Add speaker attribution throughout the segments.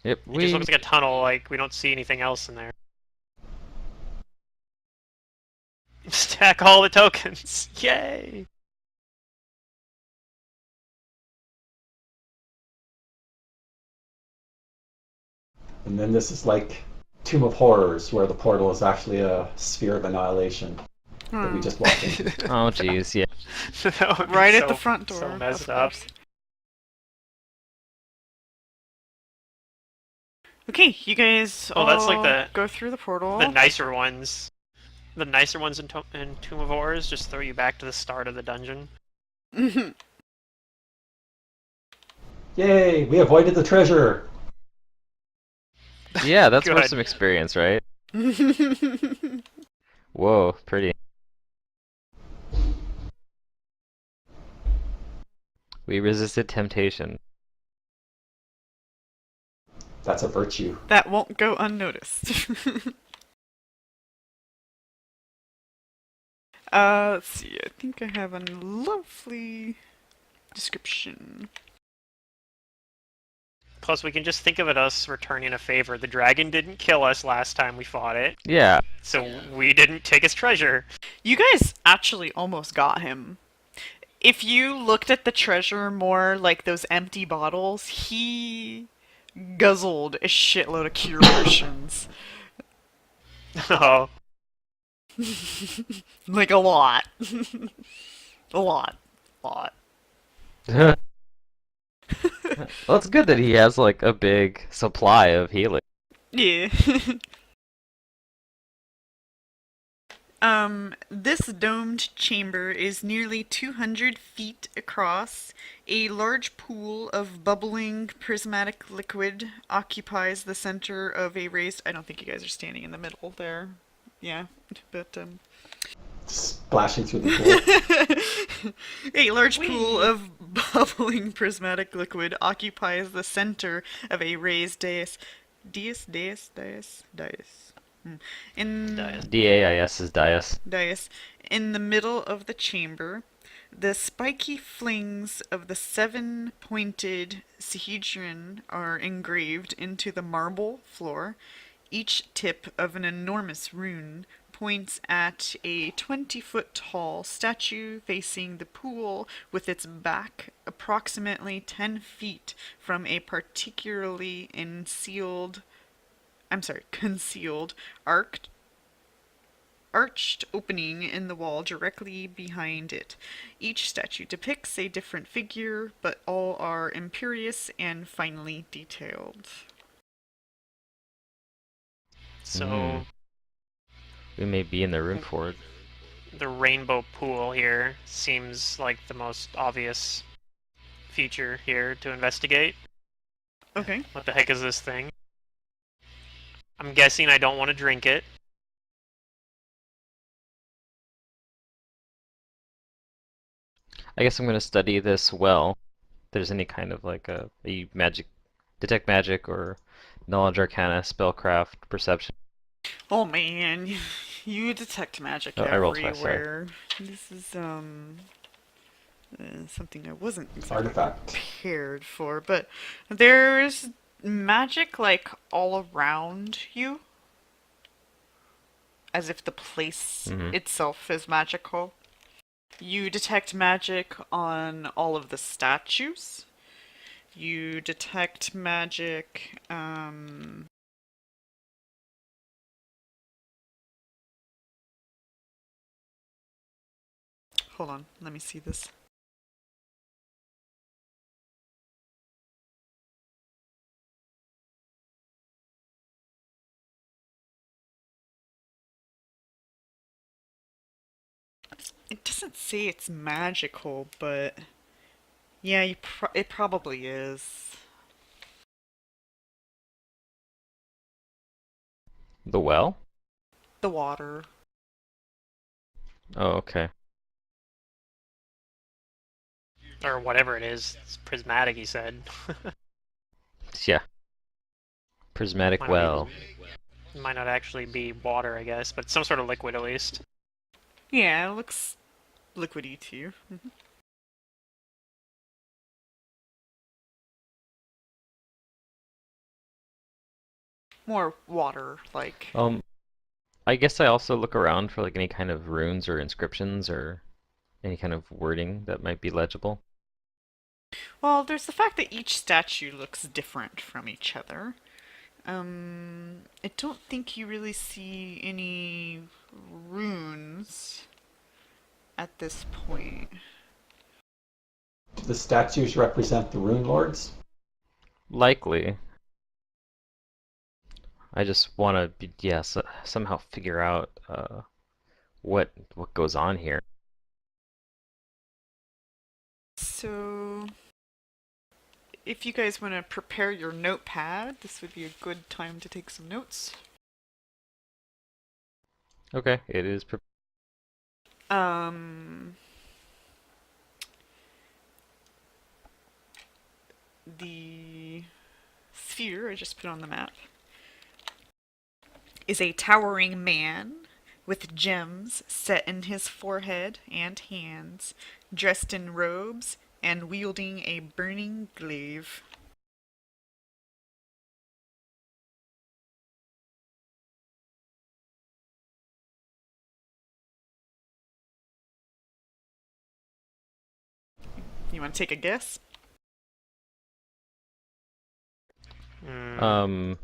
Speaker 1: Yep,
Speaker 2: It just
Speaker 1: we...
Speaker 2: looks like a tunnel, like we don't see anything else in there. Stack all the tokens! Yay!
Speaker 3: And then this is like Tomb of Horrors, where the portal is actually a sphere of annihilation that we
Speaker 4: Hmm.
Speaker 3: just walked into.
Speaker 1: Oh, jeez, yeah.
Speaker 2: That would be
Speaker 4: Right at the
Speaker 2: so
Speaker 4: front
Speaker 2: so
Speaker 4: door,
Speaker 2: messed
Speaker 4: of
Speaker 2: up.
Speaker 4: course. Okay, you guys
Speaker 2: Oh, that's like
Speaker 4: all go through the
Speaker 2: the
Speaker 4: portal.
Speaker 2: nicer ones. The nicer ones in Tomb of Horrors just throw you back to the start of the dungeon.
Speaker 3: Yay! We avoided the treasure.
Speaker 1: Yeah, that's worth
Speaker 2: Good.
Speaker 1: some experience, right? Whoa, pretty. We resisted temptation.
Speaker 3: That's a virtue.
Speaker 4: That won't go unnoticed. Let's see. I think I have a lovely description.
Speaker 2: Plus, we can just think of it us returning a favor. The dragon didn't kill us last time we fought it,
Speaker 1: Yeah.
Speaker 2: so we didn't take his treasure.
Speaker 4: You guys actually almost got him. If you looked at the treasure more like those empty bottles, he guzzled a shitload of cure potions.
Speaker 2: Oh,
Speaker 4: Like a lot. A lot. A lot.
Speaker 1: Well, it's good that he has, like, a big supply of healing.
Speaker 4: Yeah. This domed chamber is nearly 200 feet across. A large pool of bubbling prismatic liquid occupies the center of a raised. I don't think you guys are standing in the middle there. Yeah, but
Speaker 3: Splashing through the pool.
Speaker 4: A large pool
Speaker 2: wee.
Speaker 4: of bubbling prismatic liquid occupies the center of a raised dais. Dais. In
Speaker 1: D-A-I-S is Dias.
Speaker 4: dais. In the middle of the chamber, the spiky flings of the seven-pointed sahedron are engraved into the marble floor. Each tip of an enormous rune points at a 20-foot tall statue facing the pool with its back approximately 10 feet from a particularly concealed arched opening in the wall directly behind it. Each statue depicts a different figure, but all are imperious and finely detailed.
Speaker 1: Mm.
Speaker 2: So
Speaker 1: We may be in the Runeforge.
Speaker 2: the rainbow pool here seems like the most obvious feature here to investigate.
Speaker 4: Okay.
Speaker 2: What the heck is this thing? I'm guessing I don't want to drink it.
Speaker 1: I guess I'm gonna study this well. If there's any kind of, like, a magic... Detect magic or knowledge arcana, spellcraft, perception.
Speaker 4: Oh man, you detect magic
Speaker 1: Oh, I rolled twice, sorry.
Speaker 4: everywhere. This is something I wasn't exactly
Speaker 3: Artifact.
Speaker 4: prepared for, but there's magic like all around you, as if the place
Speaker 1: Mm-hmm.
Speaker 4: itself is magical. You detect magic on all of the statues. You detect magic, hold on, let me see this. It doesn't say it's magical, but yeah, it probably is.
Speaker 1: The well?
Speaker 4: The water.
Speaker 1: Oh, okay.
Speaker 2: Or whatever it is. It's prismatic, he said.
Speaker 1: Yeah. Prismatic
Speaker 2: might, not
Speaker 1: well.
Speaker 2: might not actually be water, I guess, but some sort of liquid at least.
Speaker 4: Yeah, it looks liquidy to you. more water-like.
Speaker 1: I guess I also look around for like any kind of runes or inscriptions or any kind of wording that might be legible.
Speaker 4: Well, there's the fact that each statue looks different from each other. I don't think you really see any runes at this point.
Speaker 3: The statues represent the Runelords.
Speaker 1: Likely. I just want to be, yeah, somehow figure out what goes on here.
Speaker 4: So, if you guys want to prepare your notepad, this would be a good time to take some notes.
Speaker 1: Okay, it is.
Speaker 4: The sphere I just put on the map is a towering man with gems set in his forehead and hands, dressed in robes and wielding a burning glaive. You want to take a guess?
Speaker 1: Um,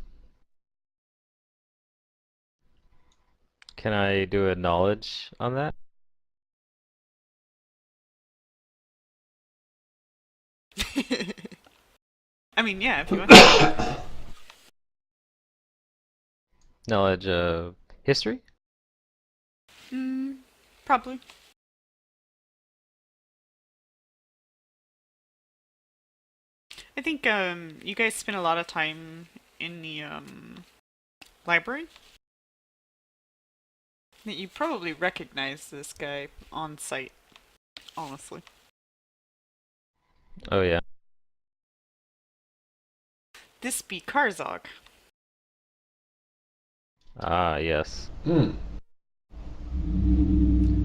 Speaker 1: can I do a knowledge on that?
Speaker 4: I mean, yeah, if you want to.
Speaker 1: Knowledge of history?
Speaker 4: Probably. I think you guys spend a lot of time in the library. That you probably recognize this guy on sight, honestly.
Speaker 1: Oh yeah.
Speaker 4: This be Karzog.
Speaker 1: Ah, yes.
Speaker 3: Hmm.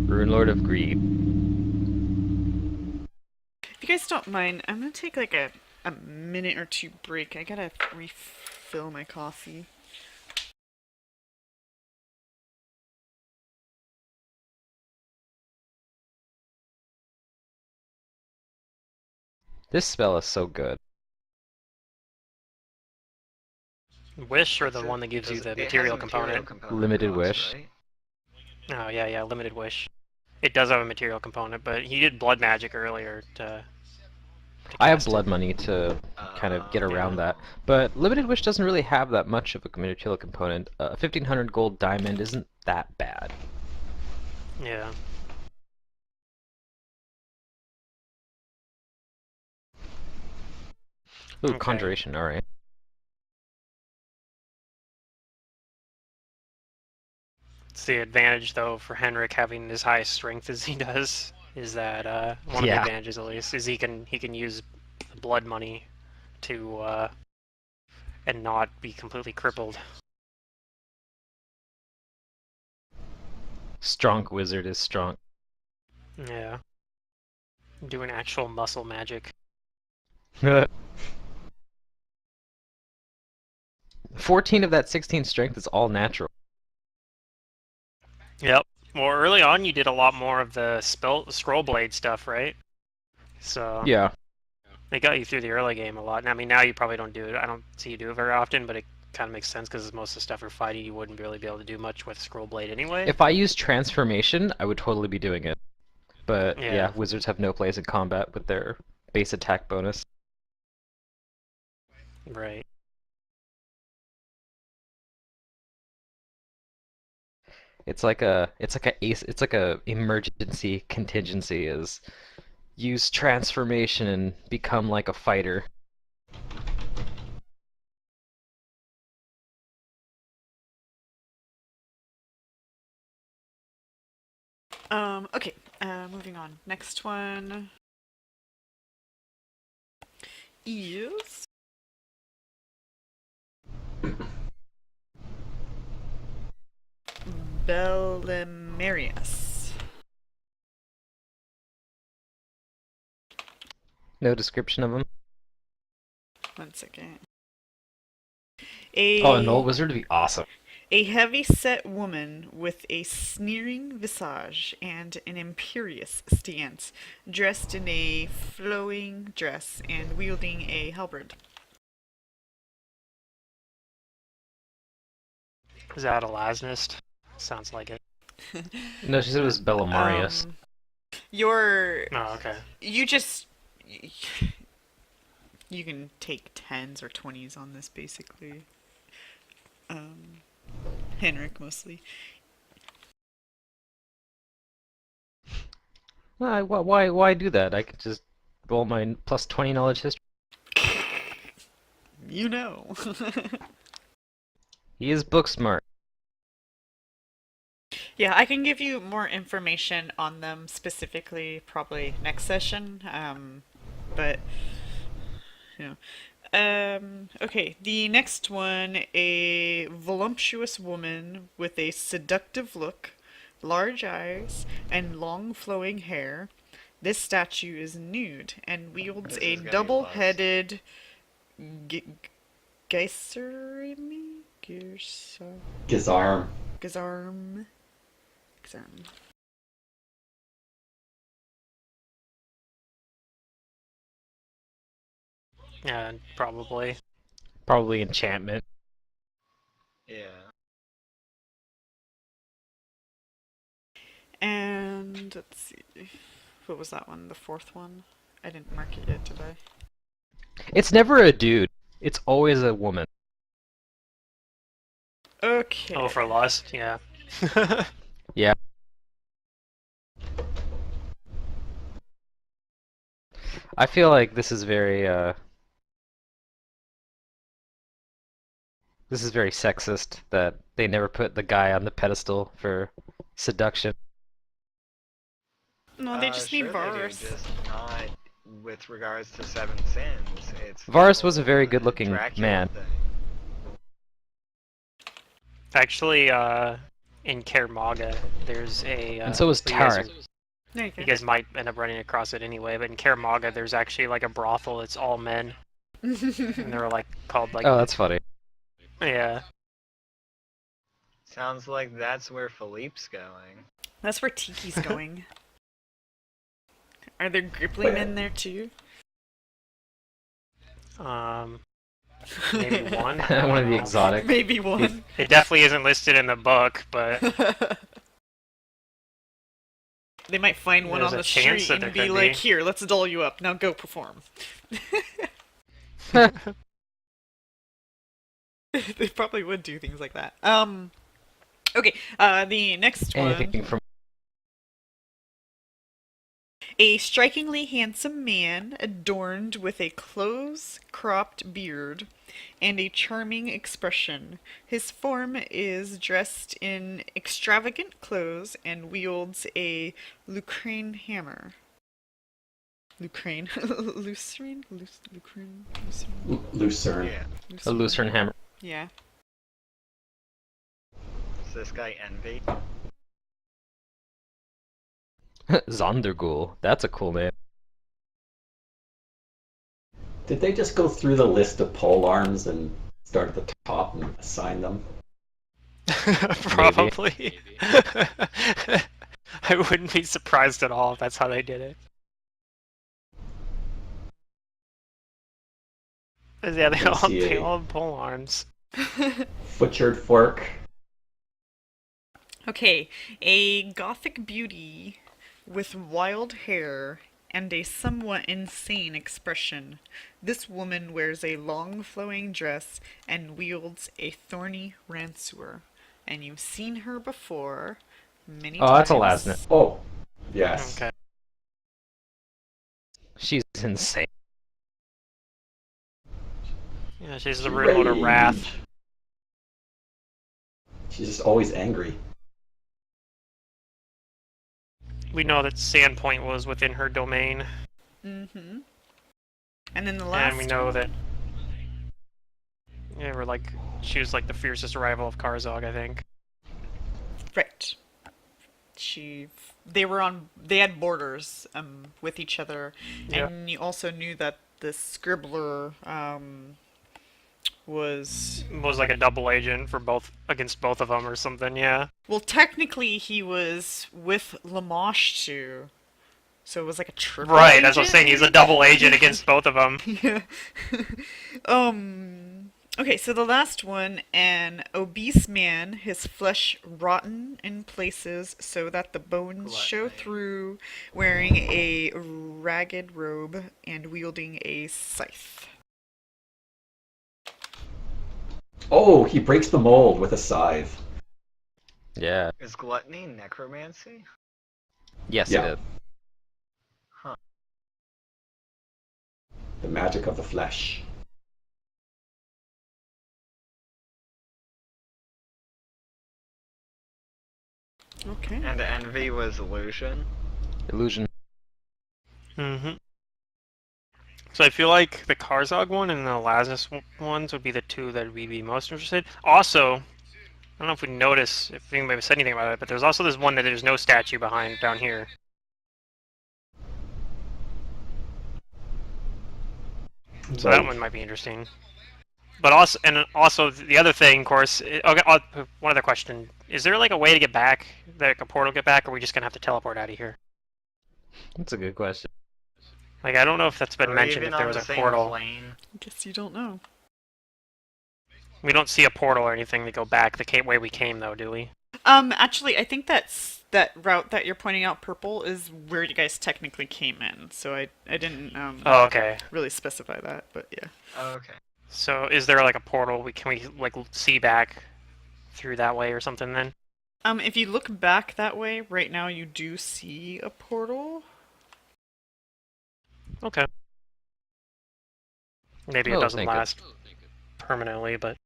Speaker 1: Runelord of Greed.
Speaker 4: If you guys don't mind, I'm gonna take like a minute or two break. I gotta refill my coffee.
Speaker 1: This spell is so good.
Speaker 2: Wish, or the one that gives you the material component?
Speaker 1: Limited wish.
Speaker 2: Oh, yeah, limited wish. It does have a material component, but he did blood magic earlier to
Speaker 1: I have
Speaker 2: cast
Speaker 1: blood
Speaker 2: it.
Speaker 1: money to kind of get around
Speaker 2: Yeah.
Speaker 1: that, but limited wish doesn't really have that much of a material component. 1500 gold diamond isn't that bad.
Speaker 2: Yeah.
Speaker 1: Ooh,
Speaker 2: Okay.
Speaker 1: conjuration, alright.
Speaker 2: It's the advantage, though, for Henrik having as high strength as he does, is that one of the
Speaker 1: Yeah.
Speaker 2: advantages, at least, is he can use blood money to and not be completely crippled.
Speaker 1: Strong wizard is strong.
Speaker 2: Yeah. Doing actual muscle magic.
Speaker 1: 14 of that 16 strength is all natural.
Speaker 2: Yep. Well, early on you did a lot more of the scroll blade stuff, right? So
Speaker 1: Yeah.
Speaker 2: it got you through the early game a lot. And I mean, now you probably don't do it. I don't see you do it very often, but it kind of makes sense because most of the stuff you're fighting, you wouldn't really be able to do much with scroll blade anyway.
Speaker 1: If I used transformation, I would totally be doing it. But yeah, wizards have no place in combat with their base attack bonus.
Speaker 2: Right.
Speaker 1: It's like a emergency contingency is use transformation and become like a fighter.
Speaker 4: Okay, moving on. Next one is Belimarius.
Speaker 1: No description of him.
Speaker 4: 1 second.
Speaker 1: Oh, an old
Speaker 4: A
Speaker 1: wizard would be awesome.
Speaker 4: a heavy-set woman with a sneering visage and an imperious stance, dressed in a flowing dress and wielding a halberd.
Speaker 2: Is that a Lasnist? Sounds like it.
Speaker 1: No, she said it was Bellamarius.
Speaker 4: Um, your
Speaker 2: Oh, okay.
Speaker 4: you just you can take tens or twenties on this basically. Henrik mostly.
Speaker 1: Why do that? I could just roll my plus 20 knowledge history.
Speaker 4: You know.
Speaker 1: He is book smart.
Speaker 4: Yeah, I can give you more information on them specifically probably next session. But you know. Okay, the next one, a voluptuous woman with a seductive look, large eyes, and long flowing hair. This statue is nude and wields
Speaker 5: This
Speaker 4: a
Speaker 5: is gonna be
Speaker 4: double-headed g- Geyserimi?
Speaker 3: Gizarm.
Speaker 4: Gizarm. Gizarm.
Speaker 2: Yeah, probably.
Speaker 1: Probably enchantment.
Speaker 5: Yeah.
Speaker 4: And let's see. What was that one? The fourth one? I didn't mark it yet, did I?
Speaker 1: It's never a dude. It's always a woman.
Speaker 4: Okay.
Speaker 2: Oh, for lust, yeah.
Speaker 1: Yeah. I feel like this is very sexist that they never put the guy on the pedestal for seduction.
Speaker 4: No, they just need
Speaker 5: Sure
Speaker 4: Varus.
Speaker 5: they do, just not with regards to Seven Sins. It's the
Speaker 1: Varus was a
Speaker 5: whole,
Speaker 1: very good-looking
Speaker 5: Dracula
Speaker 1: man.
Speaker 5: thing.
Speaker 2: Actually, in Kaer Maga, there's a.
Speaker 1: And so was
Speaker 2: you guys
Speaker 1: Tarek.
Speaker 2: are-
Speaker 4: There you go.
Speaker 2: You guys might end up running across it anyway, but in Kaer Maga, there's actually like a brothel. It's all men, and they're like called like.
Speaker 1: Oh, that's funny.
Speaker 2: Yeah.
Speaker 5: Sounds like that's where Philippe's going.
Speaker 4: That's where Tiki's going. Are there Grippling men there too?
Speaker 2: Maybe one.
Speaker 1: One of the exotic.
Speaker 4: Maybe one.
Speaker 2: It definitely isn't listed in the book, but
Speaker 4: They might find one
Speaker 2: There's
Speaker 4: on
Speaker 2: a
Speaker 4: the
Speaker 2: chance
Speaker 4: street
Speaker 2: that
Speaker 4: and
Speaker 2: there
Speaker 4: be
Speaker 2: could
Speaker 4: like,
Speaker 2: be.
Speaker 4: "Here, let's doll you up. Now go perform." They probably would do things like that. Okay. The next one.
Speaker 1: Anything from
Speaker 4: A strikingly handsome man adorned with a close-cropped beard and a charming expression. His form is dressed in extravagant clothes and wields a Lucrane hammer. Lucrane? Lucerne? Lucrane? Lucerne?
Speaker 3: Lucerne.
Speaker 5: Yeah.
Speaker 1: a Lucerne hammer.
Speaker 4: Yeah.
Speaker 5: Is this guy Envy?
Speaker 1: Zondergul. That's a cool name.
Speaker 3: Did they just go through the list of pole arms and start at the top and assign them?
Speaker 2: probably. I wouldn't be surprised at all if that's how they did it. Yeah, they all have pole arms.
Speaker 3: Butchered fork.
Speaker 4: Okay, a gothic beauty with wild hair and a somewhat insane expression. This woman wears a long flowing dress and wields a thorny ranseur. And you've seen her before many times.
Speaker 1: Oh, that's a Lasnit.
Speaker 3: Oh, yes.
Speaker 2: Okay.
Speaker 1: She's insane.
Speaker 2: Yeah, she's the Runelord of Wrath.
Speaker 3: Rage. She's just always angry.
Speaker 2: We know that Sandpoint was within her domain,
Speaker 4: Mm-hmm. And then the last
Speaker 2: and we know
Speaker 4: one-
Speaker 2: that. Yeah, we're like she was like the fiercest rival of Karzog, I think.
Speaker 4: Right. They had borders with each other,
Speaker 2: Yeah.
Speaker 4: and you also knew that the scribbler was...
Speaker 2: Was like a double agent for against both of them or something, yeah.
Speaker 4: Well, technically he was with Lamash too. So it was like a triple
Speaker 2: Right,
Speaker 4: agent?
Speaker 2: that's what I'm saying, he's a double agent against both of them.
Speaker 4: Yeah. Okay, so the last one, an obese man, his flesh rotten in places so that the bones show through, wearing a ragged robe and wielding a scythe.
Speaker 3: Oh, he breaks the mold with a scythe.
Speaker 1: Yeah.
Speaker 5: Is gluttony necromancy?
Speaker 1: Yes,
Speaker 3: Yeah.
Speaker 1: it is.
Speaker 5: Huh.
Speaker 3: The magic of the flesh.
Speaker 4: Okay.
Speaker 5: And envy was illusion?
Speaker 1: Illusion.
Speaker 2: Mm-hmm. So I feel like the Karzog one and the Lazarus ones would be the two that we'd be most interested. Also, I don't know if we notice if anybody said anything about it, but there's also this one that there's no statue behind down here. So that one might be interesting. But also the other thing, of course. Okay, one other question: is there like a way to get back, like a portal get back, or are we just gonna have to teleport out of here?
Speaker 1: That's a good question.
Speaker 2: Like I don't know if that's been
Speaker 5: Are we
Speaker 2: mentioned.
Speaker 5: even
Speaker 2: If there
Speaker 5: on
Speaker 2: was
Speaker 5: the
Speaker 2: a
Speaker 5: same
Speaker 2: portal,
Speaker 5: plane?
Speaker 4: I guess you don't know.
Speaker 2: we don't see a portal or anything to go back the way we came, though, do we?
Speaker 4: Actually, I think that route that you're pointing out, purple, is where you guys technically came in. So I didn't
Speaker 2: Oh, okay.
Speaker 4: really specify that, but yeah.
Speaker 5: Oh, okay.
Speaker 2: So is there like a portal? Can we like see back through that way or something then?
Speaker 4: If you look back that way, right now you do see a portal.
Speaker 2: Okay. Maybe it
Speaker 1: Oh,
Speaker 2: doesn't
Speaker 1: thank you.
Speaker 2: last permanently, but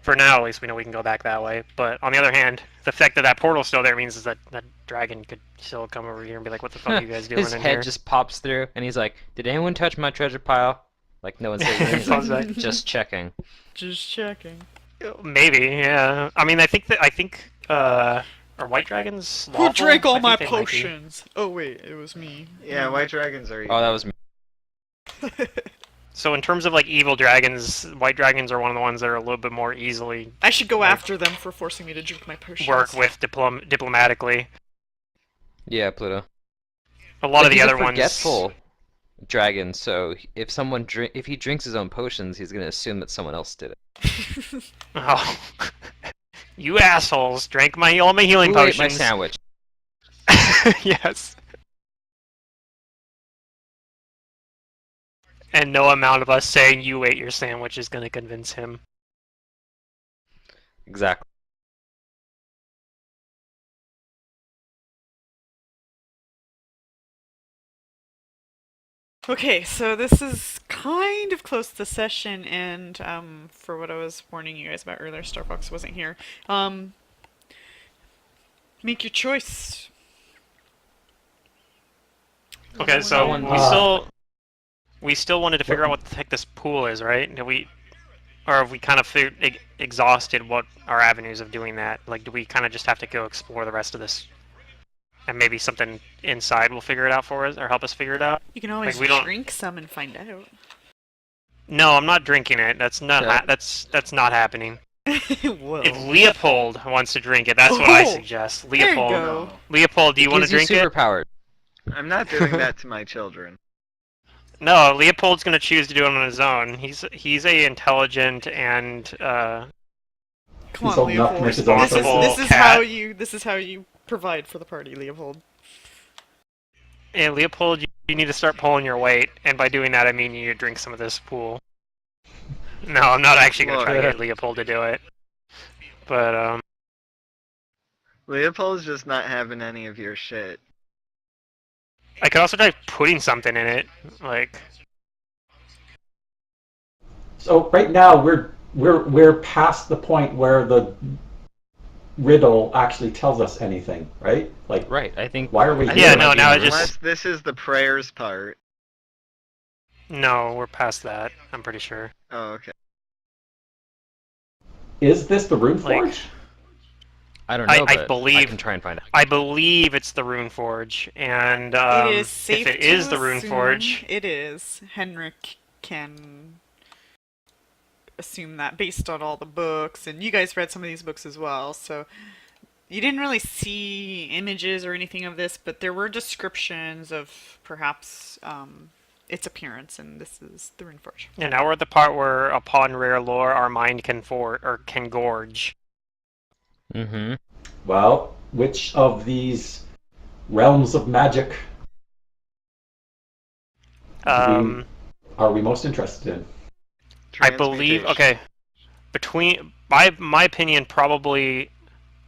Speaker 2: for now, at least we know we can go back that way. But on the other hand, the fact that that portal's still there means is that that dragon could still come over here and be like, "What the fuck are you guys doing
Speaker 1: His
Speaker 2: in
Speaker 1: head
Speaker 2: here?"
Speaker 1: just pops through, and he's like, "Did anyone touch my treasure pile?" Like no one says anything. He's
Speaker 2: Sounds
Speaker 1: like,
Speaker 2: like-
Speaker 1: just checking.
Speaker 4: Just checking.
Speaker 2: Maybe, yeah. I mean, I think are white dragons
Speaker 4: Who
Speaker 2: lawful?
Speaker 4: drank all
Speaker 2: I
Speaker 4: my
Speaker 2: think they might be.
Speaker 4: potions? Oh wait, it was me.
Speaker 5: Yeah, white dragons are evil.
Speaker 1: Oh, that was me.
Speaker 2: So in terms of like evil dragons, white dragons are one of the ones that are a little bit more easily
Speaker 4: I should go after them for forcing me to drink my potions.
Speaker 2: work with diplomatically.
Speaker 1: Yeah, Pluto.
Speaker 2: A lot of the
Speaker 1: he's
Speaker 2: other
Speaker 1: a
Speaker 2: ones.
Speaker 1: forgetful dragon, so if if he drinks his own potions, he's gonna assume that someone else did it.
Speaker 2: Oh, you assholes! Drank all my healing
Speaker 1: Who ate
Speaker 2: potions.
Speaker 1: my sandwich?
Speaker 2: Yes. And no amount of us saying you ate your sandwich is going to convince him.
Speaker 1: Exactly.
Speaker 4: Okay, so this is kind of close to the session, and for what I was warning you guys about earlier, Star Fox wasn't here. Make your choice.
Speaker 2: Okay, so
Speaker 1: Someone-
Speaker 2: we still wanted to figure out what the heck this pool is, right? Or have we kind of exhausted what our avenues of doing that? Like, do we kind of just have to go explore the rest of this, and maybe something inside will figure it out for us or help us figure it out?
Speaker 4: You can always
Speaker 2: Like, we don't-
Speaker 4: drink some and find out.
Speaker 2: No, I'm not drinking it. That's not
Speaker 1: Yeah.
Speaker 2: that's not happening.
Speaker 4: Whoa.
Speaker 2: If Leopold wants to drink it, that's what I
Speaker 4: Oh,
Speaker 2: suggest.
Speaker 4: there you
Speaker 2: Leopold,
Speaker 4: go.
Speaker 2: Leopold, do you want to
Speaker 1: Gives
Speaker 2: drink it?
Speaker 1: superpowers.
Speaker 5: I'm not doing that to my children.
Speaker 2: No, Leopold's gonna choose to do it on his own. He's a intelligent and
Speaker 4: Come
Speaker 3: He's
Speaker 4: on,
Speaker 3: old enough to
Speaker 4: Leopold.
Speaker 3: make his own
Speaker 2: responsible
Speaker 3: choices.
Speaker 4: This is how you provide for the party, Leopold.
Speaker 2: and Leopold, you need to start pulling your weight, and by doing that, I mean you drink some of this pool. No, I'm not actually gonna try to get Leopold to do it, but
Speaker 5: Leopold's just not having any of your shit.
Speaker 2: I could also try putting something in it, like.
Speaker 3: So right now we're past the point where the riddle actually tells us anything, right? Like,
Speaker 1: Right, I think.
Speaker 3: why are we
Speaker 1: I
Speaker 3: here?
Speaker 1: think
Speaker 2: Yeah, no,
Speaker 1: might be
Speaker 2: now it
Speaker 1: reversed.
Speaker 2: just-
Speaker 5: Unless this is the prayers part.
Speaker 2: No, we're past that. I'm pretty sure.
Speaker 5: Oh, okay.
Speaker 3: Is this the Runeforge?
Speaker 1: I don't know,
Speaker 2: I
Speaker 1: but I
Speaker 2: believe-
Speaker 1: can try and find out.
Speaker 2: I believe it's the Runeforge, and
Speaker 4: It is safe
Speaker 2: if it
Speaker 4: to
Speaker 2: is the
Speaker 4: assume
Speaker 2: Runeforge,
Speaker 4: it is. Henrik can assume that based on all the books, and you guys read some of these books as well, so you didn't really see images or anything of this, but there were descriptions of perhaps its appearance, and this is the Runeforge.
Speaker 2: And now we're at the part where, upon rare lore, our mind can gorge.
Speaker 1: Mm-hmm.
Speaker 3: Well, which of these realms of magic
Speaker 2: Um,
Speaker 3: are we most interested in?
Speaker 2: I believe.
Speaker 5: Transmutation.
Speaker 2: Okay, between my opinion, probably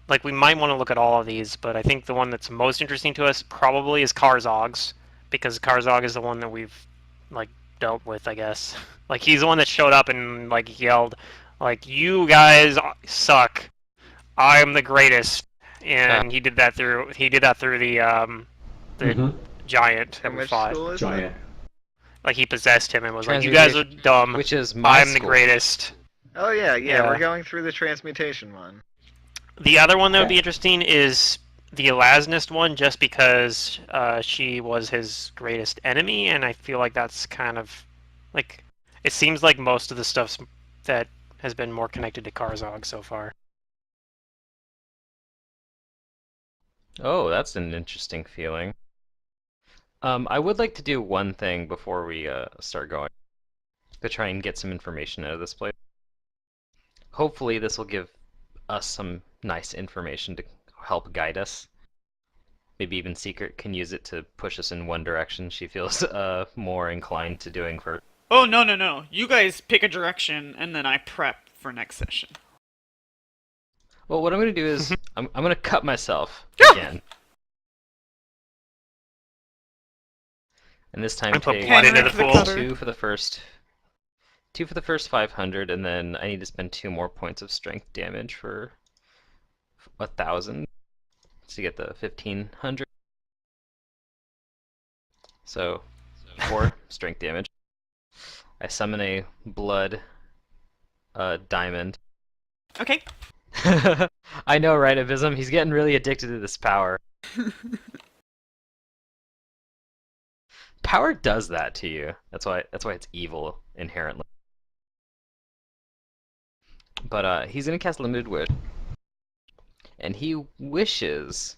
Speaker 2: like we might want to look at all of these, but I think the one that's most interesting to us probably is Karzog's, because Karzog is the one that we've like dealt with, I guess. Like he's the one that showed up and like yelled, like "You guys suck. I'm the greatest," and he did that through the
Speaker 3: Mm-hmm.
Speaker 2: giant that
Speaker 5: And
Speaker 2: we
Speaker 5: which
Speaker 2: fought.
Speaker 5: school is
Speaker 3: Giant.
Speaker 2: Like he possessed him and was like, "You guys are dumb.
Speaker 1: Which is my
Speaker 2: I'm the
Speaker 1: school.
Speaker 2: greatest."
Speaker 5: it? Oh yeah,
Speaker 2: Yeah.
Speaker 5: we're going through the transmutation one.
Speaker 2: The other one that would be
Speaker 3: Okay.
Speaker 2: interesting is the Elasnist one, just because she was his greatest enemy, and I feel like that's kind of like it seems like most of the stuff that has been more connected to Karzog so far.
Speaker 1: Oh, that's an interesting feeling. I would like to do one thing before we start going, to try and get some information out of this place. Hopefully, this will give us some nice information to help guide us. Maybe even Secret can use it to push us in one direction she feels more inclined to doing first.
Speaker 4: Oh, no, no, no. You guys pick a direction, and then I prep for next session.
Speaker 1: Well, what I'm going to do is I'm going to cut myself again. And this time
Speaker 2: And put
Speaker 1: take
Speaker 2: blood into the
Speaker 4: Henrik
Speaker 2: pool.
Speaker 4: Cutter.
Speaker 1: two for the first 500, and then I need to spend 2 more points of strength damage for 1,000 to get the 1,500. So 4 strength damage. I summon a blood diamond.
Speaker 4: Okay.
Speaker 1: I know, right, Abysm? He's getting really addicted to this power. Power does that to you. That's why it's evil inherently. But he's gonna cast Limited Wish, and he wishes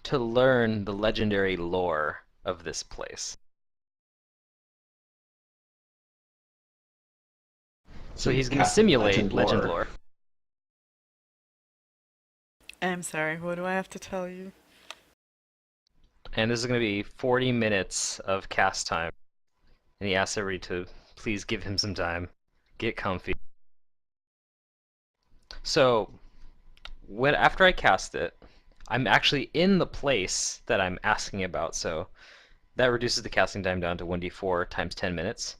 Speaker 1: to learn the legendary lore of this place. So he's gonna
Speaker 3: Cast
Speaker 1: simulate legend lore.
Speaker 4: I'm sorry, what do I have to tell you?
Speaker 1: And this is gonna be 40 minutes of cast time. And he asks everybody to please give him some time. Get comfy. So, after I cast it, I'm actually in the place that I'm asking about, so that reduces the casting time down to 1d4 times 10 minutes.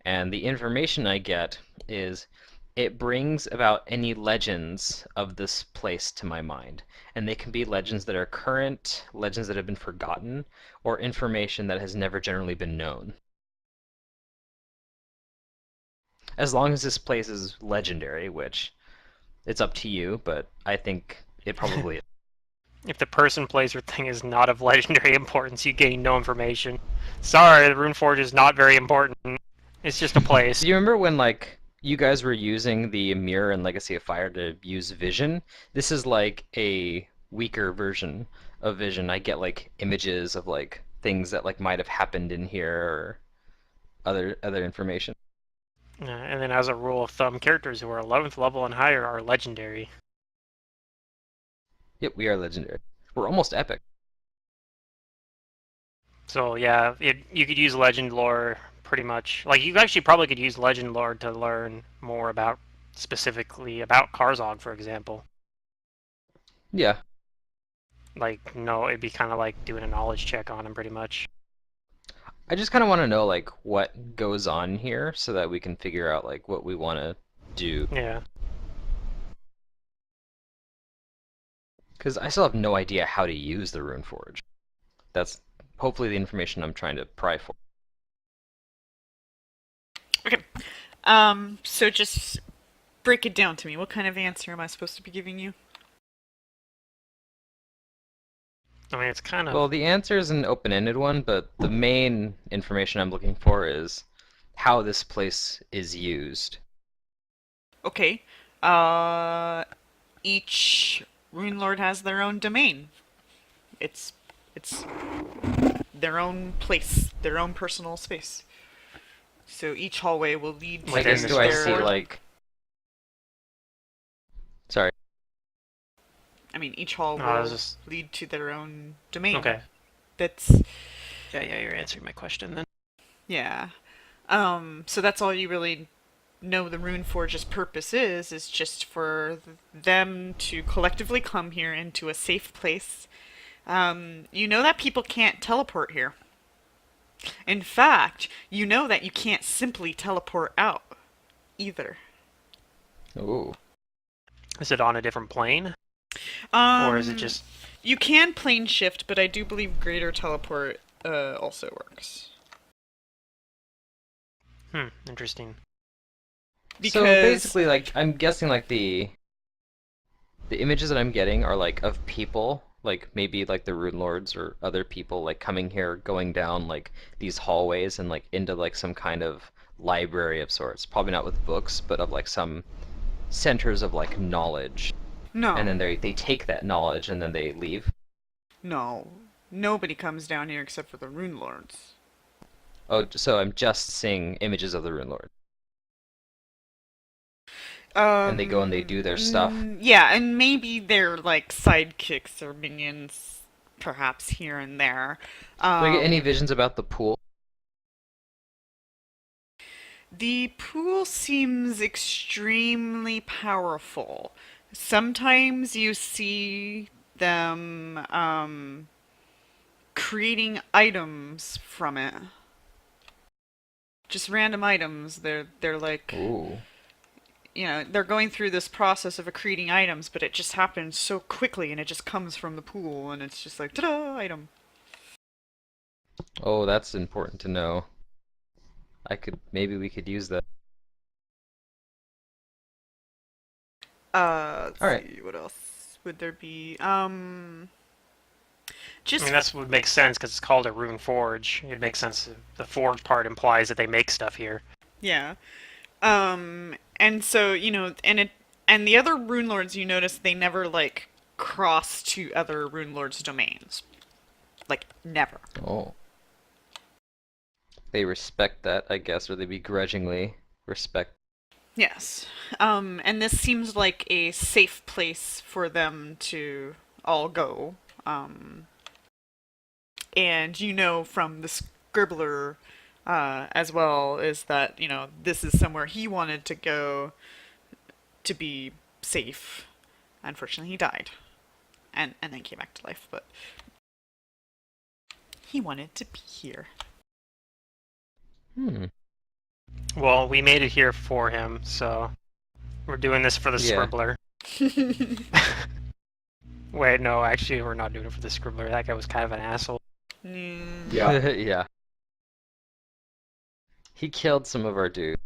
Speaker 1: And the information I get is it brings about any legends of this place to my mind. And they can be legends that are current, legends that have been forgotten, or information that has never generally been known. As long as this place is legendary, which it's up to you, but I think it probably is.
Speaker 2: If the person, place, or thing is not of legendary importance, you gain no information. Sorry, the Runeforge is not very important. It's just a place.
Speaker 1: Do you remember when, like, you guys were using the Mirror and Legacy of Fire to use Vision? This is like a weaker version of Vision. I get, like, images of, like, things that, like, might have happened in here or other information.
Speaker 2: And then, as a rule of thumb, characters who are 11th level and higher are legendary.
Speaker 1: Yep, we are legendary. We're almost epic.
Speaker 2: So yeah, you could use legend lore pretty much. Like you actually probably could use legend lore to learn more about specifically about Karzog, for example.
Speaker 1: Yeah.
Speaker 2: Like no, it'd be kind of like doing a knowledge check on him, pretty much.
Speaker 1: I just kind of want to know, like, what goes on here so that we can figure out, like, what we want to do.
Speaker 2: Yeah.
Speaker 1: Because I still have no idea how to use the Runeforge. That's hopefully the information I'm trying to pry for.
Speaker 4: Okay. So just break it down to me. What kind of answer am I supposed to be giving you?
Speaker 2: I mean, it's kind of
Speaker 1: Well, the answer is an open-ended one, but the main information I'm looking for is how this place is used.
Speaker 4: Okay. Each Rune Lord has their own domain. It's their own place, their own personal space. So each hallway will lead
Speaker 1: I
Speaker 4: to
Speaker 1: guess
Speaker 2: Within
Speaker 1: do I
Speaker 2: this
Speaker 1: see
Speaker 4: their.
Speaker 2: board?
Speaker 1: like? Sorry.
Speaker 4: I mean, each hall
Speaker 2: No, I was
Speaker 4: will
Speaker 2: just
Speaker 4: lead to their own domain.
Speaker 2: okay.
Speaker 4: That's
Speaker 2: Yeah, you're answering my question then.
Speaker 4: yeah. So that's all you really know the Runeforge's purpose is just for them to collectively come here into a safe place. You know that people can't teleport here. In fact, you know that you can't simply teleport out either.
Speaker 1: Ooh.
Speaker 2: Is it on a different plane, or is it
Speaker 4: Um,
Speaker 2: just?
Speaker 4: you can plane shift, but I do believe greater teleport also works.
Speaker 2: Interesting.
Speaker 4: Because
Speaker 1: So basically, like, I'm guessing like the images that I'm getting are like of people, like maybe like the Runelords or other people like coming here, going down like these hallways and like into like some kind of library of sorts. Probably not with books, but of like some centers of like knowledge. And
Speaker 4: no,
Speaker 1: then they take that knowledge and then they leave.
Speaker 4: no, nobody comes down here except for the Rune Lords.
Speaker 1: Oh, so I'm just seeing images of the Runelord. And they go and they do their stuff.
Speaker 4: Yeah, and maybe they're like sidekicks or minions, perhaps here and there.
Speaker 1: Do I get any
Speaker 4: Um,
Speaker 1: visions about the pool?
Speaker 4: the pool seems extremely powerful. Sometimes you see them creating items from it. Just random items. They're like,
Speaker 1: Ooh.
Speaker 4: they're going through this process of creating items, but it just happens so quickly and it just comes from the pool and it's just like, ta-da, item.
Speaker 1: Oh, that's important to know. Maybe we could use that.
Speaker 4: Let's
Speaker 1: All right.
Speaker 4: see, what else would there be?
Speaker 2: I
Speaker 4: Just
Speaker 2: mean, that's would make sense because it's called a Runeforge. It makes sense. The forge part implies that they make stuff here.
Speaker 4: yeah. And so, and the other Rune Lords, you notice they never, like, cross to other Rune Lords' domains. Like, never.
Speaker 1: Oh. They respect that, I guess, or they begrudgingly respect.
Speaker 4: Yes. And this seems like a safe place for them to all go. And you know from the scribbler as well is that, this is somewhere he wanted to go to be safe. Unfortunately, he died. And then came back to life, but he wanted to be here.
Speaker 1: Hmm.
Speaker 2: Well, we made it here for him, so we're doing this for the
Speaker 1: Yeah.
Speaker 2: scribbler. Wait, no, actually, we're not doing it for the scribbler. That guy was kind of an asshole.
Speaker 3: Yeah.
Speaker 1: Yeah. He killed some of our dudes.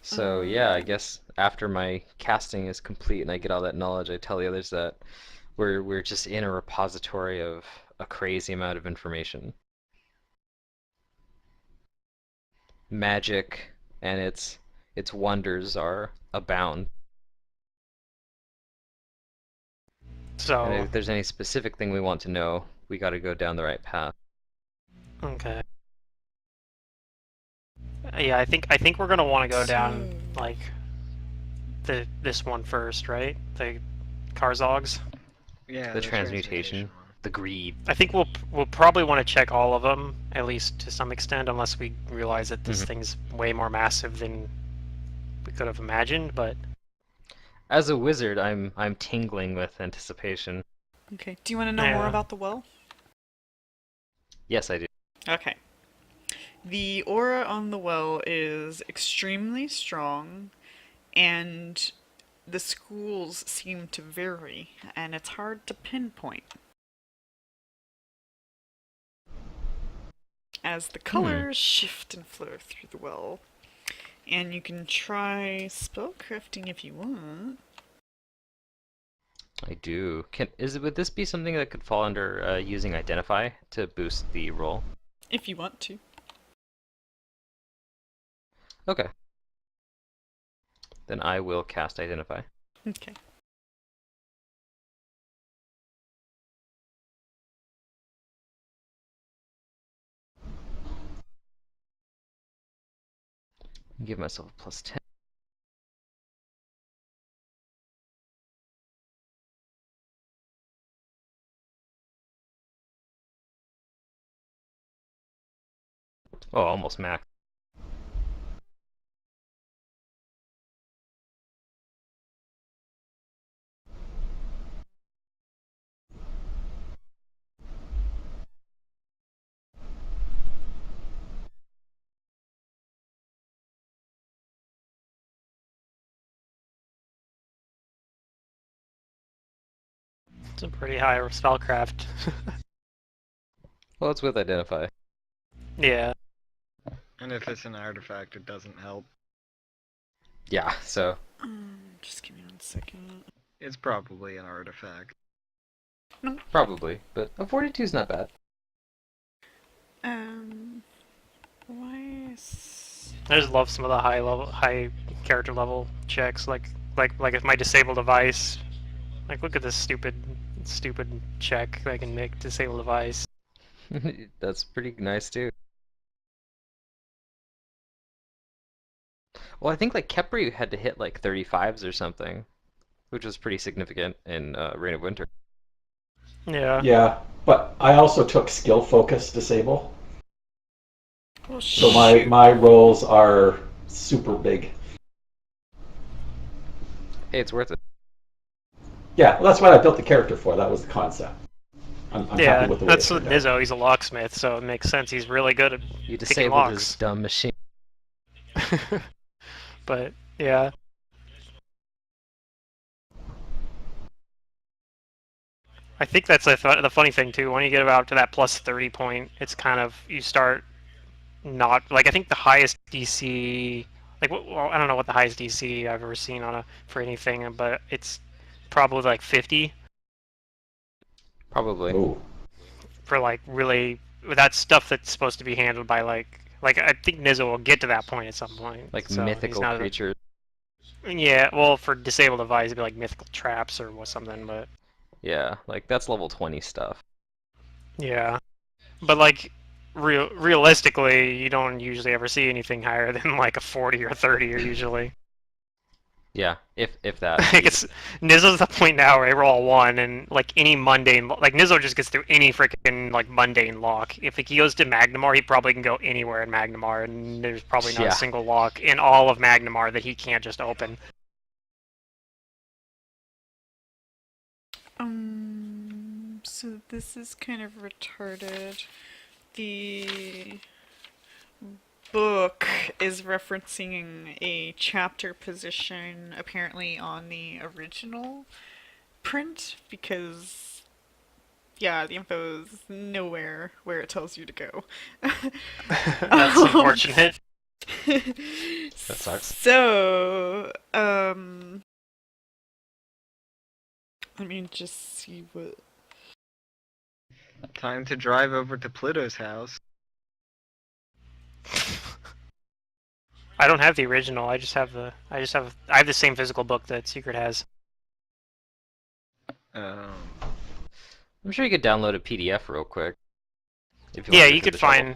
Speaker 1: So yeah, I guess after my casting is complete and I get all that knowledge, I tell the others that we're just in a repository of a crazy amount of information. Magic and its wonders are abound. And
Speaker 2: So,
Speaker 1: if there's any specific thing we want to know, we got to go down the right path.
Speaker 2: okay. Yeah, I think we're gonna want to go down like this one first, right? The Karzogs.
Speaker 5: Yeah,
Speaker 1: The transmutation,
Speaker 5: one.
Speaker 1: the greed.
Speaker 2: I think we'll probably want to check all of them at least to some extent, unless we realize that this
Speaker 1: Mhm.
Speaker 2: thing's way more massive than we could have imagined. But
Speaker 1: As a wizard, I'm tingling with anticipation.
Speaker 4: Okay. Do you want to know more
Speaker 2: Yeah.
Speaker 4: about the well?
Speaker 1: Yes, I do.
Speaker 4: Okay. The aura on the well is extremely strong, and the schools seem to vary, and it's hard to pinpoint. As the colors shift and flow through the well. And you can try spellcrafting if you want.
Speaker 1: I do. Would this be something that could fall under using Identify to boost the roll?
Speaker 4: If you want to.
Speaker 1: Okay. Then I will cast Identify.
Speaker 4: Okay.
Speaker 1: Give myself a +10. Oh, almost max.
Speaker 2: It's a pretty high spellcraft.
Speaker 1: Well, it's with Identify.
Speaker 2: Yeah.
Speaker 5: And if it's an artifact, it doesn't help.
Speaker 1: Yeah, so
Speaker 4: Just give me 1 second.
Speaker 5: It's probably an artifact.
Speaker 1: probably, but a 42 is not bad.
Speaker 4: Why is...
Speaker 2: I just love some of the high character level checks, like if my disable device. Like, look at this stupid check I can make disable device.
Speaker 1: That's pretty nice too. Well, I think like Kepri had to hit like 35s or something, which was pretty significant in Reign of Winter.
Speaker 2: Yeah.
Speaker 3: Yeah, but I also took skill focus disable.
Speaker 4: Well,
Speaker 3: So my rolls are super big.
Speaker 1: Hey, it's worth it.
Speaker 3: Yeah, well, that's what I built the character for. That was the concept. I'm
Speaker 2: Yeah,
Speaker 3: happy with the way it
Speaker 2: that's what
Speaker 3: turned out.
Speaker 2: Nizzo. He's a locksmith, so it makes sense. He's really good at
Speaker 1: You
Speaker 2: picking
Speaker 1: disabled this
Speaker 2: locks.
Speaker 1: dumb machine.
Speaker 2: But yeah. I think that's the funny thing too. When you get about to that plus 30 point, it's kind of you start not like I think the highest DC well I don't know what the highest DC I've ever seen on for anything, but it's probably like 50
Speaker 1: Probably.
Speaker 3: Ooh.
Speaker 2: for like really that's stuff that's supposed to be handled by like I think Nizzo will get to that point at some point.
Speaker 1: Like
Speaker 2: so
Speaker 1: mythical
Speaker 2: he's not
Speaker 1: creatures.
Speaker 2: Yeah, well for disabled device it'd be like mythical traps or something, but
Speaker 1: Yeah, like that's level 20 stuff.
Speaker 2: yeah. But like realistically, you don't usually ever see anything higher than like a 40 or 30 or usually.
Speaker 1: Yeah, if that.
Speaker 2: Like it's Nizzo's the point now where I roll 1 and like any mundane like Nizzo just gets through any freaking like mundane lock. If he goes to Magnamar, he probably can go anywhere in Magnamar, and there's probably not
Speaker 1: Yeah.
Speaker 2: a single lock in all of Magnamar that he can't just open.
Speaker 4: So this is kind of retarded. The book is referencing a chapter position apparently on the original print because yeah, the info is nowhere where it tells you to go.
Speaker 2: That's unfortunate.
Speaker 1: That sucks.
Speaker 4: So, let me just see what...
Speaker 5: Time to drive over to Pluto's house.
Speaker 2: I don't have the original. I have the same physical book that Secret has.
Speaker 5: Um,
Speaker 1: I'm sure you could download a PDF real quick. If
Speaker 2: Yeah,
Speaker 1: want to
Speaker 2: you
Speaker 1: go through
Speaker 2: could
Speaker 1: the trouble.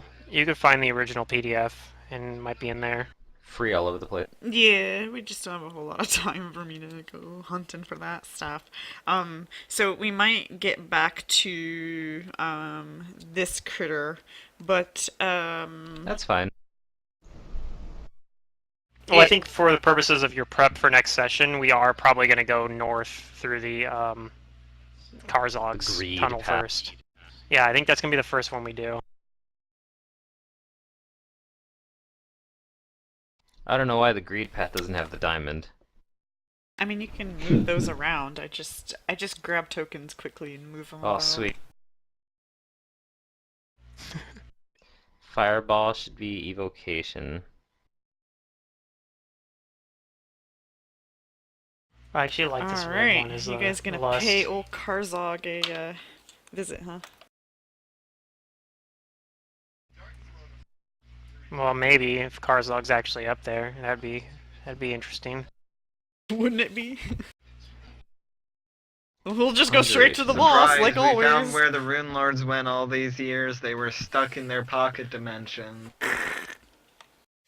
Speaker 2: find the original PDF and it might be in there.
Speaker 1: Free all over the place.
Speaker 4: Yeah, we just don't have a whole lot of time for me to go hunting for that stuff. So we might get back to this critter, but
Speaker 1: That's fine.
Speaker 2: Well, I think for the purposes of your prep for next session, we are probably going to go north through the Karzog's
Speaker 1: Greed
Speaker 2: tunnel
Speaker 1: path.
Speaker 2: first. Yeah, I think that's going to be the first one we do.
Speaker 1: I don't know why the greed path doesn't have the diamond.
Speaker 4: I mean you can move those around. I just grab tokens quickly and move them
Speaker 1: Oh,
Speaker 4: about.
Speaker 1: sweet. Fireball should be evocation.
Speaker 2: I actually like this red
Speaker 4: Alright,
Speaker 2: one. Is
Speaker 4: you guys gonna
Speaker 2: lust.
Speaker 4: pay old Karzog a visit, huh?
Speaker 2: Well, maybe if Karzlog's actually up there, that'd be interesting.
Speaker 4: Wouldn't it be? We'll just go
Speaker 1: I'm
Speaker 4: straight to the
Speaker 1: curious.
Speaker 4: boss,
Speaker 5: Surprise,
Speaker 4: like
Speaker 5: we found
Speaker 4: always.
Speaker 5: where the Runelords went all these years. They were stuck in their pocket dimension.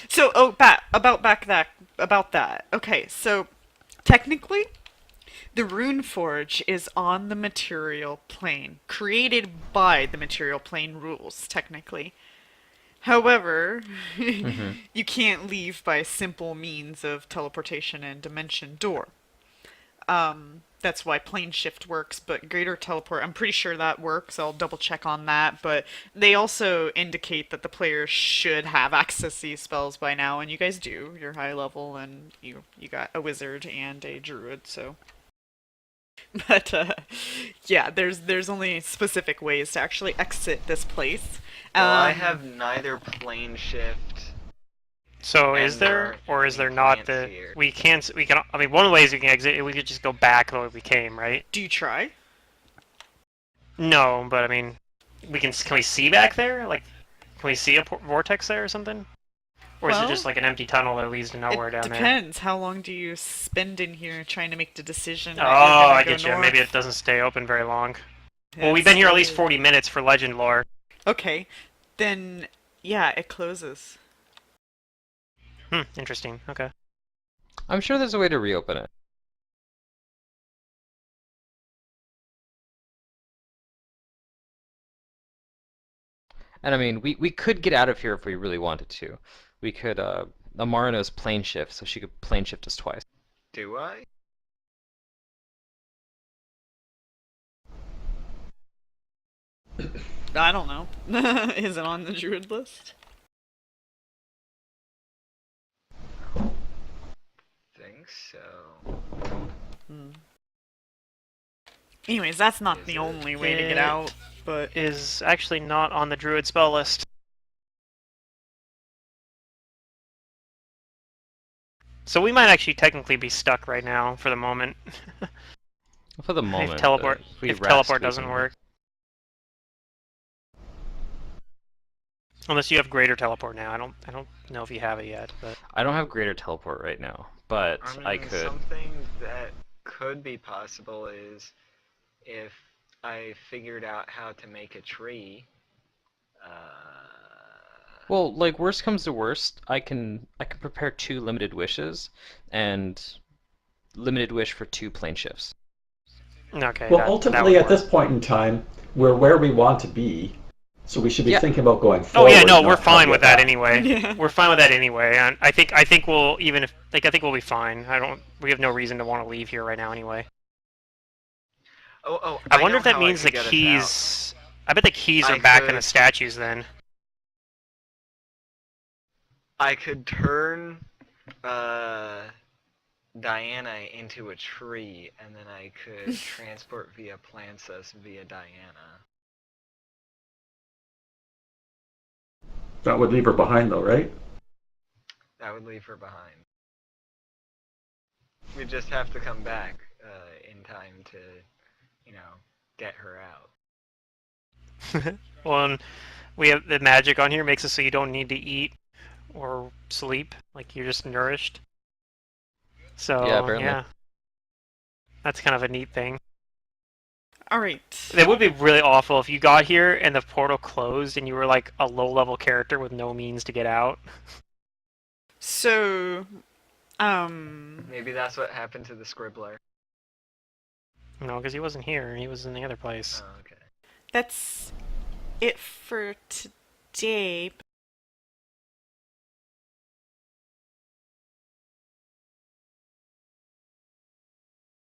Speaker 4: So, about that. Okay, so technically, the Runeforge is on the material plane, created by the material plane rules, technically. However,
Speaker 1: Mm-hmm.
Speaker 4: you can't leave by simple means of teleportation and dimension door. That's why plane shift works, but greater teleport, I'm pretty sure that works. I'll double check on that, but they also indicate that the player should have access to these spells by now, and you guys do. You're high level, and you got a wizard and a druid, so. But yeah, there's only specific ways to actually exit this place.
Speaker 5: Well, I have neither plane shift.
Speaker 2: So
Speaker 5: And
Speaker 2: is
Speaker 5: there
Speaker 2: there,
Speaker 5: aren't
Speaker 2: or is
Speaker 5: any
Speaker 2: there not
Speaker 5: plants
Speaker 2: the
Speaker 5: here.
Speaker 2: we can, I mean, one of the ways we can exit, we could just go back the way we came, right?
Speaker 4: Do you try?
Speaker 2: No, but I mean, can we see back there? Like, can we see a vortex there or something? Or is it
Speaker 4: Well,
Speaker 2: just like an empty tunnel that leads to nowhere
Speaker 4: It
Speaker 2: down there?
Speaker 4: depends. How long do you spend in here trying to make the decision that
Speaker 2: Oh,
Speaker 4: you're gonna
Speaker 2: I
Speaker 4: go
Speaker 2: get you.
Speaker 4: north?
Speaker 2: Maybe it doesn't stay open very long. Well, we've
Speaker 4: It's
Speaker 2: been here at least
Speaker 4: really-
Speaker 2: 40 minutes for legend lore.
Speaker 4: Okay, then yeah, it closes.
Speaker 2: Interesting. Okay.
Speaker 1: I'm sure there's a way to reopen it. And I mean, we could get out of here if we really wanted to. We could, Amara knows plane shift, so she could plane shift us twice.
Speaker 5: Do I?
Speaker 4: I don't know. Is it on the druid list?
Speaker 5: Think so.
Speaker 4: Anyways, that's not
Speaker 5: Is
Speaker 4: the
Speaker 5: it?
Speaker 4: only way to get
Speaker 2: It
Speaker 4: out, but
Speaker 2: Is actually not on the druid spell list. So we might actually technically be stuck right now for the moment.
Speaker 1: For the moment.
Speaker 2: if teleport
Speaker 1: but we
Speaker 2: if
Speaker 1: rest,
Speaker 2: teleport
Speaker 1: we
Speaker 2: doesn't
Speaker 1: can-
Speaker 2: work. Unless you have greater teleport now. I don't know if you have it yet, but
Speaker 1: I don't have greater teleport right now, but I
Speaker 5: mean,
Speaker 1: could.
Speaker 5: something that could be possible is if I figured out how to make a tree.
Speaker 1: Well, like worst comes to worst, I can prepare 2 limited wishes, and limited wish for 2 plane shifts.
Speaker 2: okay.
Speaker 3: Well,
Speaker 2: that
Speaker 3: ultimately,
Speaker 2: would
Speaker 3: at this
Speaker 2: work.
Speaker 3: point in time, we're where we want to be, so we should be
Speaker 1: Yeah.
Speaker 3: thinking about going
Speaker 2: Oh
Speaker 3: forward.
Speaker 2: yeah, no,
Speaker 3: not
Speaker 2: we're
Speaker 3: how to
Speaker 2: fine
Speaker 3: get
Speaker 2: with that
Speaker 3: back.
Speaker 2: anyway.
Speaker 4: Yeah.
Speaker 2: We're fine with that anyway, and I think we'll even if like I think we'll be fine. We have no reason to want to leave here right now anyway.
Speaker 5: Oh,
Speaker 2: I wonder
Speaker 5: know
Speaker 2: if that
Speaker 5: how I
Speaker 2: means the
Speaker 5: could get us out.
Speaker 2: keys. I bet the keys
Speaker 5: I
Speaker 2: are back in the
Speaker 5: could-
Speaker 2: statues then.
Speaker 5: I could turn Diana into a tree, and then I could transport via Plansus via Diana.
Speaker 3: That would leave her behind, though, right?
Speaker 5: That would leave her behind. We just have to come back in time to, get her out.
Speaker 2: Well, and we have the magic on here makes it so you don't need to eat or sleep. Like you're just nourished. So
Speaker 1: Yeah, apparently.
Speaker 2: yeah. That's kind of a neat thing.
Speaker 4: alright.
Speaker 2: It would be really awful if you got here and the portal closed and you were like a low-level character with no means to get out.
Speaker 4: So,
Speaker 5: Maybe that's what happened to the Scribbler.
Speaker 2: No, because he wasn't here. He was in the other place.
Speaker 5: Oh, okay.
Speaker 4: that's it for today.